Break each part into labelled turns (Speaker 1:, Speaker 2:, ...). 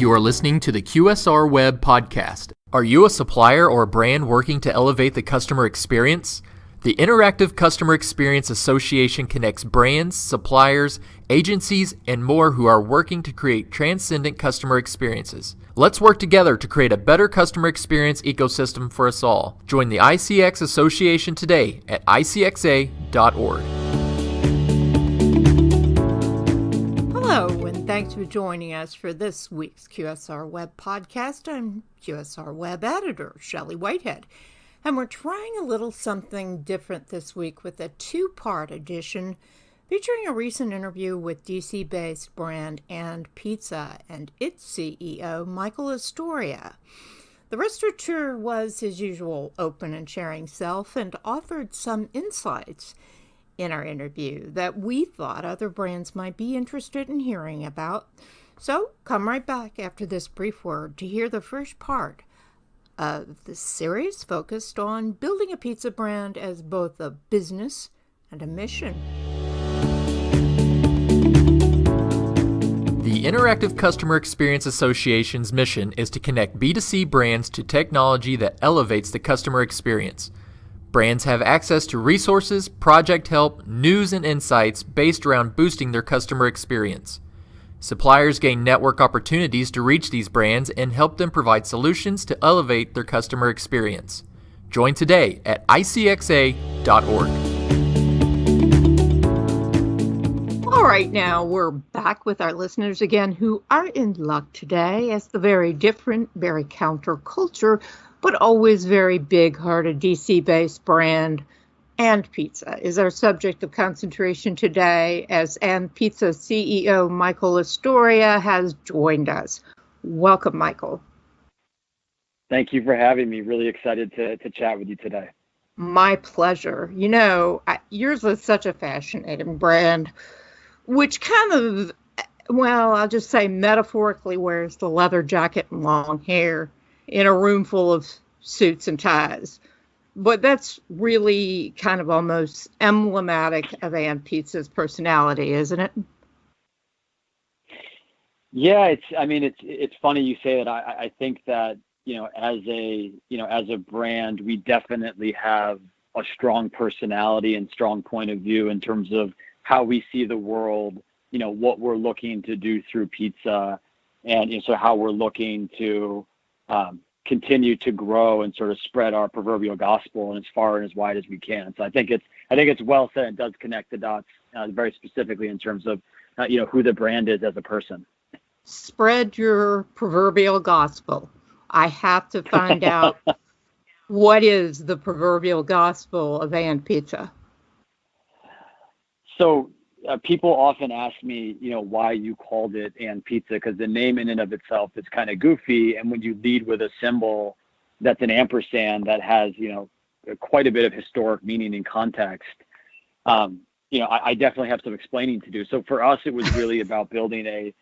Speaker 1: You are listening to the QSR Web Podcast. Are you a supplier or brand working to elevate the customer experience? The Interactive Customer Experience Association connects brands, suppliers, agencies, and more who are working to create transcendent customer experiences. Let's work together to create a better customer experience ecosystem for us all. Join the ICX Association today at icxa.org.
Speaker 2: Hello, and thanks for joining us for this week's QSR Web Podcast. I'm QSR Web Editor Shelley Whitehead, and we're trying a little something different this week with a two-part edition featuring a recent interview with DC-based brand And Pizza and its CEO Michael Lastoria. The restaurateur was his usual open and sharing self and offered some insights in our interview that we thought other brands might be interested in hearing about. So come right back after this brief word to hear the first part of the series focused on building a pizza brand as both a business and a mission.
Speaker 1: The Interactive Customer Experience Association's mission is to connect B2C brands to technology that elevates the customer experience. Brands have access to resources, project help, news, and insights based around boosting their customer experience. Suppliers gain network opportunities to reach these brands and help them provide solutions to elevate their customer experience. Join today at icxa.org.
Speaker 2: All right, now we're back with our listeners again who are in luck today as the very different, very counterculture, but always very big-hearted DC-based brand And Pizza is our subject of concentration today as And Pizza CEO Michael Lastoria has joined us. Welcome, Michael.
Speaker 3: Thank you for having me. Really excited to chat with you today.
Speaker 2: My pleasure. You know, yours is such a fascinating brand, which kind of, well, I'll just say metaphorically wears the leather jacket and long hair in a room full of suits and ties. But that's really kind of almost emblematic of And Pizza's personality, isn't it?
Speaker 3: Yeah, it's funny you say that. I think that, as a brand, we definitely have a strong personality and strong point of view in terms of how we see the world, what we're looking to do through pizza, and so how we're looking to continue to grow and sort of spread our proverbial gospel and as far and as wide as we can. So I think it's well said. It does connect the dots very specifically in terms of who the brand is as a person.
Speaker 2: Spread your proverbial gospel. I have to find out what is the proverbial gospel of And Pizza.
Speaker 3: So people often ask me, why you called it And Pizza, because the name in and of itself is kind of goofy. And when you lead with a symbol that's an ampersand that has, quite a bit of historic meaning and context, I definitely have some explaining to do. So for us, it was really about building a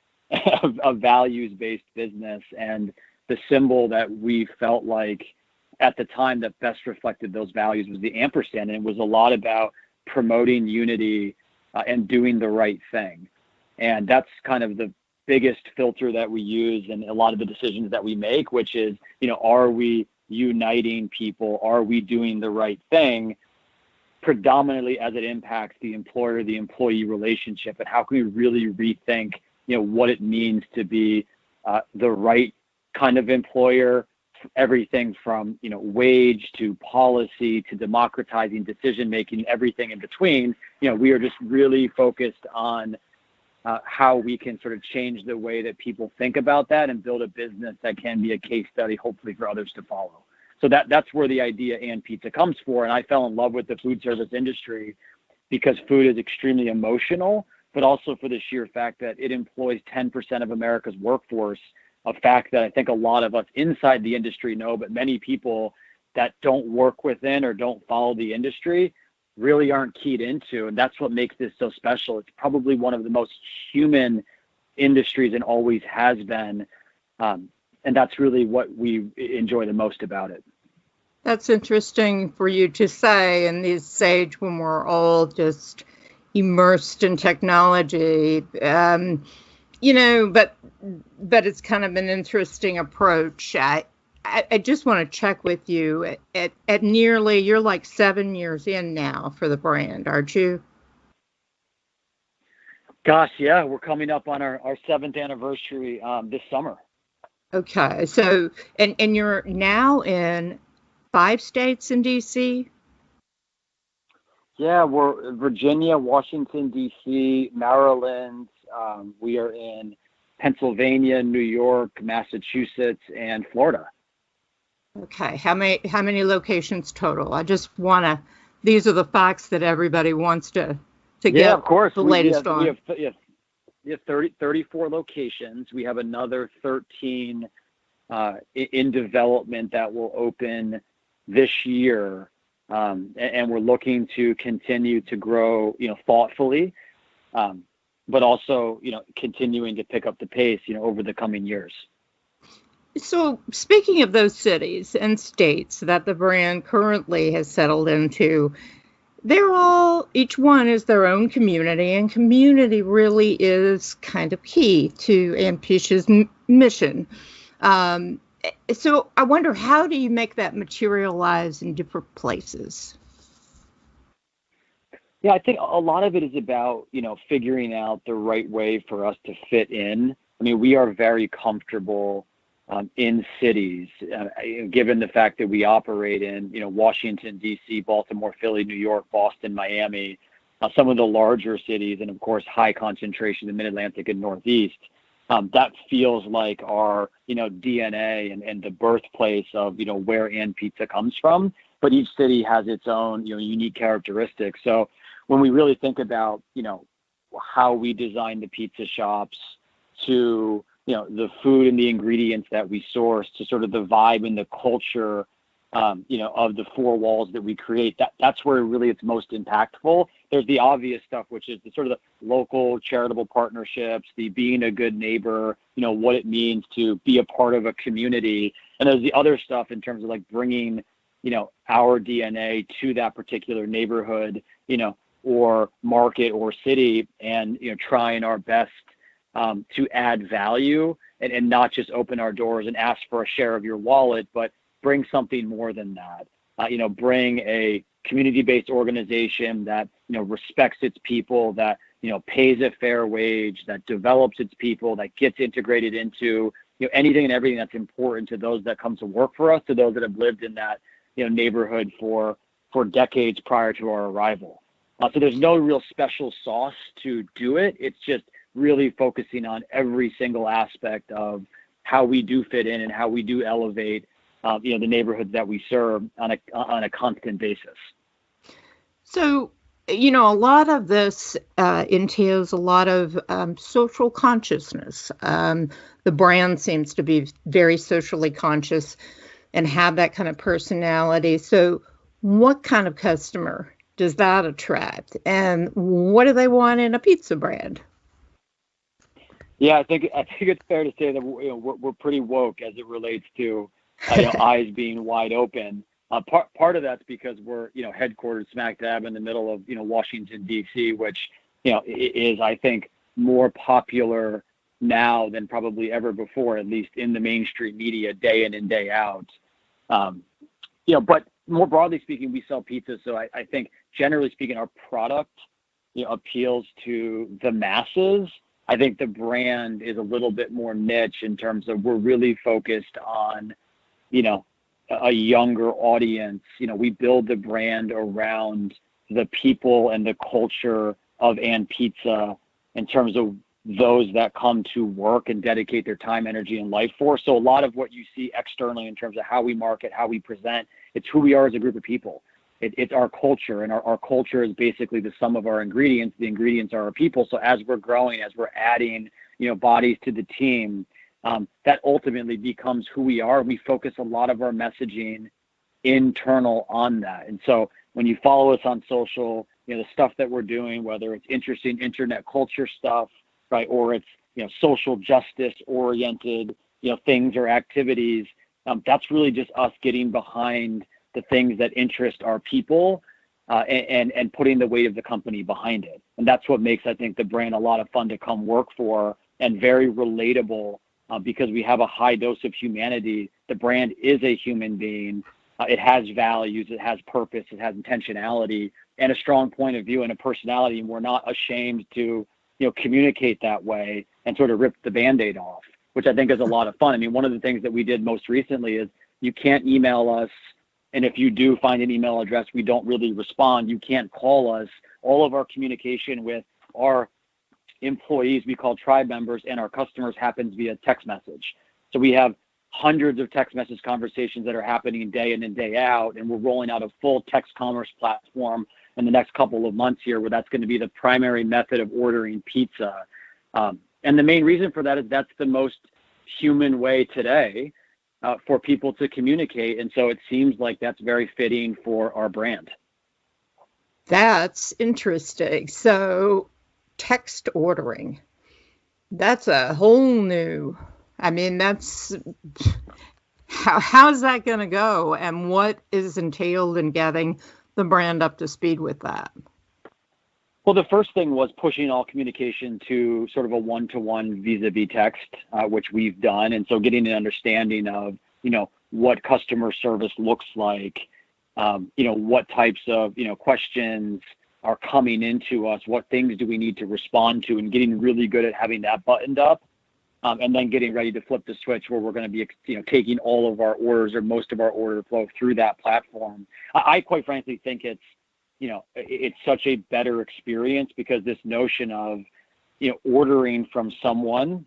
Speaker 3: values-based business, and the symbol that we felt like at the time that best reflected those values was the ampersand. And it was a lot about promoting unity and doing the right thing. And that's kind of the biggest filter that we use in a lot of the decisions that we make, which is, are we uniting people? Are we doing the right thing? Predominantly as it impacts the employer-the-employee relationship, and how can we really rethink, what it means to be the right kind of employer, everything from, wage to policy to democratizing decision-making, everything in between. We are just really focused on how we can sort of change the way that people think about that and build a business that can be a case study, hopefully for others to follow. So that's where the idea And Pizza comes for. And I fell in love with the food service industry because food is extremely emotional, but also for the sheer fact that it employs 10% of America's workforce, a fact that I think a lot of us inside the industry know, but many people that don't work within or don't follow the industry really aren't keyed into. And that's what makes this so special. It's probably one of the most human industries and always has been. And that's really what we enjoy the most about it.
Speaker 2: That's interesting for you to say in this age when we're all just immersed in technology. But it's kind of an interesting approach. I just want to check with you at nearly, you're like 7 years in now for the brand, aren't you?
Speaker 3: Gosh, yeah, we're coming up on our 7th anniversary this summer.
Speaker 2: Okay, so and you're now in 5 states in DC?
Speaker 3: Yeah, we're Virginia, Washington, D.C., Maryland. We are in Pennsylvania, New York, Massachusetts, and Florida.
Speaker 2: Okay, how many locations total? I just want to, these are the facts that everybody wants to
Speaker 3: Yeah,
Speaker 2: get
Speaker 3: of course.
Speaker 2: the latest on.
Speaker 3: We have 34 locations. We have another 13 in development that will open this year. And we're looking to continue to grow, thoughtfully, but also, continuing to pick up the pace, over the coming years.
Speaker 2: So speaking of those cities and states that the brand currently has settled into, each one is their own community, and community really is kind of key to Ambitious mission. So I wonder, how do you make that materialize in different places?
Speaker 3: Yeah, I think a lot of it is about, figuring out the right way for us to fit in. I mean, we are very comfortable in cities, given the fact that we operate in, Washington, D.C., Baltimore, Philly, New York, Boston, Miami, some of the larger cities, and of course, high concentration in the Mid-Atlantic and Northeast. That feels like our, DNA and the birthplace of, where And Pizza comes from. But each city has its own, unique characteristics. So when we really think about, how we design the pizza shops, to the food and the ingredients that we source, to sort of the vibe and the culture, of the four walls that we create, that's where really it's most impactful. There's the obvious stuff, which is the sort of the local charitable partnerships, the being a good neighbor, what it means to be a part of a community. And there's the other stuff in terms of like bringing, our DNA to that particular neighborhood, or market or city, and, trying our best to add value and not just open our doors and ask for a share of your wallet, but bring something more than that. Bring a community-based organization that, respects its people, that, pays a fair wage, that develops its people, that gets integrated into, anything and everything that's important to those that come to work for us, to those that have lived in that, neighborhood for decades prior to our arrival. So there's no real special sauce to do it. It's just really focusing on every single aspect of how we do fit in and how we do elevate, the neighborhoods that we serve on a constant basis.
Speaker 2: So, a lot of this entails a lot of social consciousness. The brand seems to be very socially conscious and have that kind of personality. So what kind of customer does that attract? And what do they want in a pizza brand?
Speaker 3: Yeah, I think it's fair to say that we're pretty woke as it relates to eyes being wide open. Part of that's because we're headquartered smack dab in the middle of Washington D.C., which is, I think, more popular now than probably ever before, at least in the mainstream media, day in and day out. But more broadly speaking, we sell pizza, so I think generally speaking, our product appeals to the masses. I think the brand is a little bit more niche in terms of we're really focused on, a younger audience. We build the brand around the people and the culture of And Pizza in terms of those that come to work and dedicate their time, energy, and life for. So a lot of what you see externally in terms of how we market, how we present, it's who we are as a group of people. It's our culture, and our culture is basically the sum of our ingredients. The ingredients are our people. So as we're growing, as we're adding, bodies to the team, that ultimately becomes who we are. We focus a lot of our messaging internal on that. And so when you follow us on social, the stuff that we're doing, whether it's interesting internet culture stuff, right, or it's, social justice oriented, things or activities, that's really just us getting behind the things that interest our people, and putting the weight of the company behind it. And that's what makes, I think, the brand a lot of fun to come work for, and very relatable because we have a high dose of humanity. The brand is a human being. It has values, it has purpose, it has intentionality, and a strong point of view and a personality. And we're not ashamed to, communicate that way and sort of rip the Band-Aid off, which I think is a lot of fun. I mean, one of the things that we did most recently is you can't email us. And if you do find an email address, we don't really respond. You can't call us. All of our communication with our employees, we call tribe members, and our customers happens via text message. So we have hundreds of text message conversations that are happening day in and day out, and we're rolling out a full text commerce platform in the next couple of months here, where that's going to be the primary method of ordering pizza. And the main reason for that is that's the most human way today for people to communicate. And so it seems like that's very fitting for our brand.
Speaker 2: That's interesting. So text ordering, that's a whole new, that's, how's that going to go? And what is entailed in getting the brand up to speed with that?
Speaker 3: Well, the first thing was pushing all communication to sort of a one-to-one vis-a-vis text, which we've done. And so getting an understanding of, what customer service looks like, what types of, questions are coming into us, what things do we need to respond to, and getting really good at having that buttoned up. And then getting ready to flip the switch where we're going to be, taking all of our orders or most of our order flow through that platform. I quite frankly think it's such a better experience, because this notion of, ordering from someone,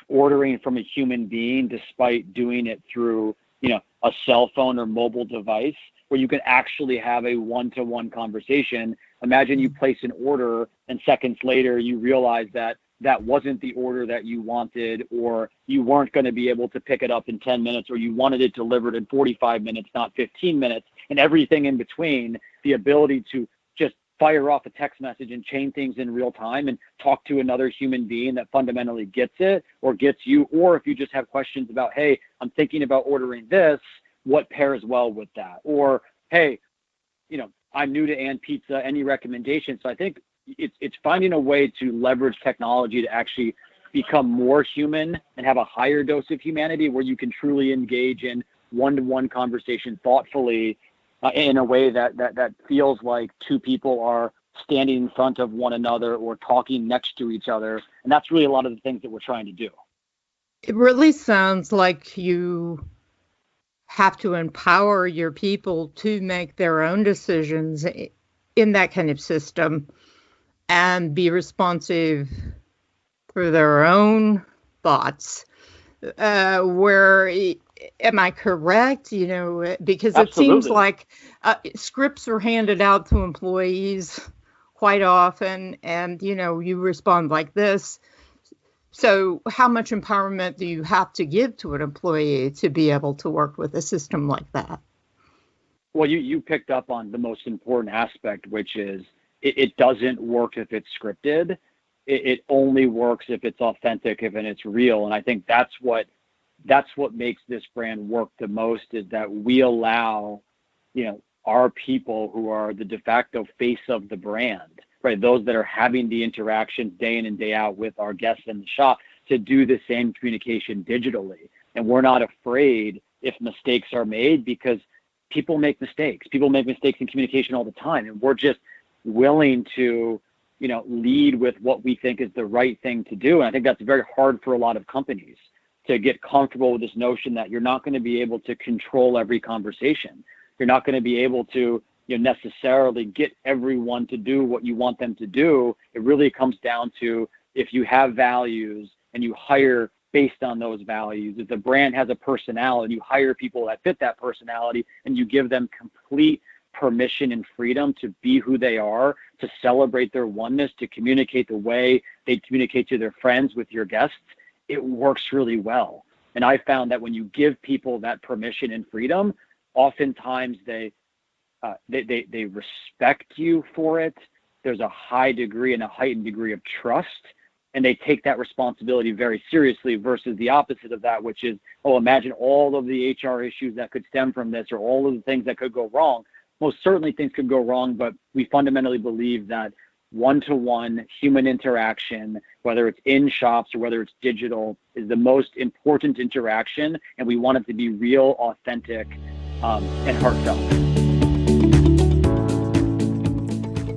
Speaker 3: ordering from a human being, despite doing it through, a cell phone or mobile device, where you can actually have a one-to-one conversation. Imagine you place an order and seconds later you realize that that wasn't the order that you wanted, or you weren't going to be able to pick it up in 10 minutes, or you wanted it delivered in 45 minutes, not 15 minutes, and everything in between. The ability to just fire off a text message and chain things in real time and talk to another human being that fundamentally gets it or gets you. Or if you just have questions about, hey, I'm thinking about ordering this, what pairs well with that? Or, hey, I'm new to And Pizza, any recommendations? So I think it's finding a way to leverage technology to actually become more human and have a higher dose of humanity, where you can truly engage in one-to-one conversation thoughtfully, in a way that feels like two people are standing in front of one another or talking next to each other. And that's really a lot of the things that we're trying to do.
Speaker 2: It really sounds like you have to empower your people to make their own decisions in that kind of system and be responsive for their own thoughts. Am I correct? Because it seems like scripts are handed out to employees quite often, and, you respond like this. So how much empowerment do you have to give to an employee to be able to work with a system like that?
Speaker 3: Well, you picked up on the most important aspect, which is it doesn't work if it's scripted. It only works if it's authentic, if it's real. And I think that's what makes this brand work the most, is that we allow, our people who are the de facto face of the brand, right? Those that are having the interactions day in and day out with our guests in the shop, to do the same communication digitally. And we're not afraid if mistakes are made, because people make mistakes. People make mistakes in communication all the time. And we're just willing to, lead with what we think is the right thing to do. And I think that's very hard for a lot of companies, to get comfortable with this notion that you're not going to be able to control every conversation. You're not going to be able to necessarily get everyone to do what you want them to do. It really comes down to, if you have values and you hire based on those values, if the brand has a personality, you hire people that fit that personality, and you give them complete permission and freedom to be who they are, to celebrate their oneness, to communicate the way they communicate to their friends, with your guests, it works really well. And I found that when you give people that permission and freedom, oftentimes they respect you for it. There's a high degree and a heightened degree of trust, and they take that responsibility very seriously, versus the opposite of that, which is, imagine all of the HR issues that could stem from this, or all of the things that could go wrong. Most certainly things could go wrong, but we fundamentally believe that one-to-one human interaction, whether it's in shops or whether it's digital, is the most important interaction. And we want it to be real, authentic, and heartfelt.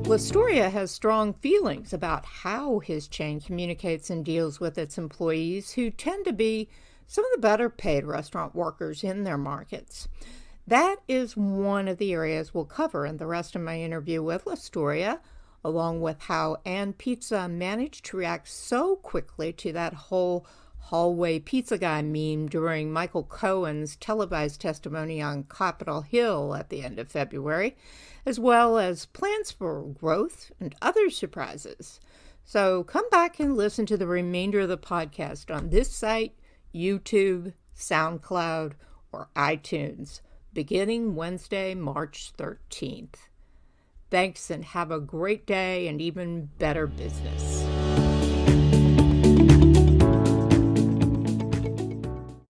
Speaker 2: Lastoria has strong feelings about how his chain communicates and deals with its employees, who tend to be some of the better paid restaurant workers in their markets. That is one of the areas we'll cover in the rest of my interview with Lastoria, along with how Ann Pizza managed to react so quickly to that whole hallway pizza guy meme during Michael Cohen's televised testimony on Capitol Hill at the end of February, as well as plans for growth and other surprises. So come back and listen to the remainder of the podcast on this site, YouTube, SoundCloud, or iTunes, beginning Wednesday, March 13th. Thanks, and have a great day and even better business.